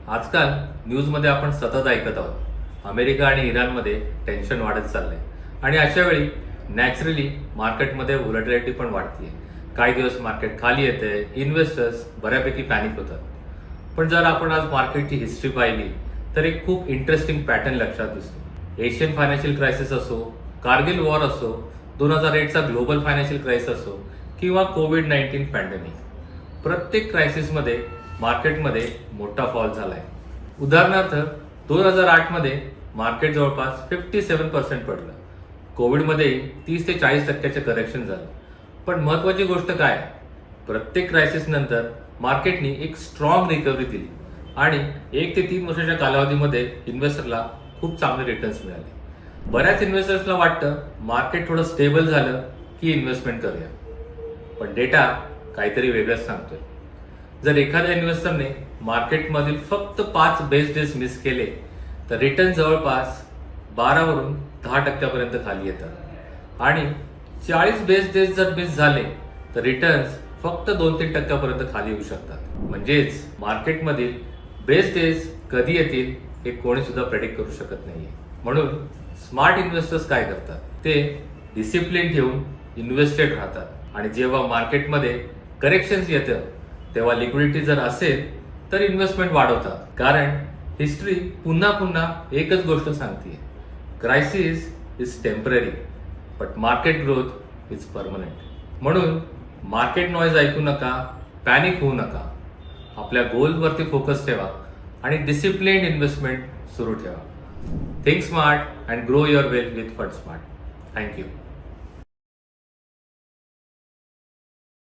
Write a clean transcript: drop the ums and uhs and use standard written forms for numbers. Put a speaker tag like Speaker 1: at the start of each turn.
Speaker 1: आजकाल न्यूजमध्ये आपण सतत ऐकत आहोत अमेरिका आणि इराणमध्ये टेन्शन वाढत चाललंय आणि अशा वेळी नॅचरली मार्केटमध्ये व्होलॅटिलिटी पण वाढतीये. काही दिवस मार्केट खाली येते, इन्व्हेस्टर्स बऱ्यापैकी पॅनिक होतात. पण जर आपण आज मार्केटची हिस्ट्री पाहिली तर एक खूप इंटरेस्टिंग पॅटर्न लक्षात दिसतो. एशियन फायनान्शियल क्रायसिस असो, कारगिल वॉर असो, 2008चा ग्लोबल फायनान्शियल क्रायसिस असो किंवा कोविड-19 पॅन्डेमिक, प्रत्येक क्रायसिसमध्ये मार्केटमध्ये मोठा फॉल झालाय. उदाहरणार्थ 2008 मध्ये मार्केट जवळपास 57% पडलं. कोविडमध्ये 30 ते 40% करेक्शन झालं. पण महत्वाची गोष्ट काय, प्रत्येक क्रायसिस नंतर मार्केटनी एक स्ट्रॉंग रिकव्हरी दिली आणि 1 ते 3 वर्षाच्या कालावधीमध्ये इन्व्हेस्टरला खूप चांगले रिटर्न्स मिळाले. बऱ्याच इन्व्हेस्टर्सला वाटतं मार्केट थोडं स्टेबल झालं की इन्व्हेस्टमेंट करूया, पण डेटा काहीतरी वेगळंच सांगतोय. जर एखाद्या इन्व्हेस्टरने मार्केटमधील फक्त 5 बेस्ट डेज मिस केले तर रिटर्न जवळपास 12 वरून 10% खाली येतात आणि 40 बेस्ट डेज जर मिस झाले तर रिटर्न्स फक्त 2-3% खाली येऊ शकतात. म्हणजेच मार्केटमधील बेस्ट डेज कधी येतील हे कोणी सुद्धा प्रेडिक्ट करू शकत नाहीये. म्हणून स्मार्ट इन्व्हेस्टर्स काय करतात, ते डिसिप्लिन ठेवून इन्व्हेस्टेड राहतात आणि जेव्हा मार्केटमध्ये करेक्शन्स येतं तेव्हा लिक्विडिटी जर असेल तर इन्व्हेस्टमेंट वाढवतात. कारण हिस्ट्री पुन्हा पुन्हा एकच गोष्ट सांगते, crisis is temporary but market growth is permanent. म्हणून मार्केट नॉईज ऐकू नका, पॅनिक होऊ नका, आपल्या गोलवरती फोकस ठेवा आणि डिसिप्लिन्ड इन्व्हेस्टमेंट सुरू ठेवा. Think smart and grow your wealth with fund smart. Thank you.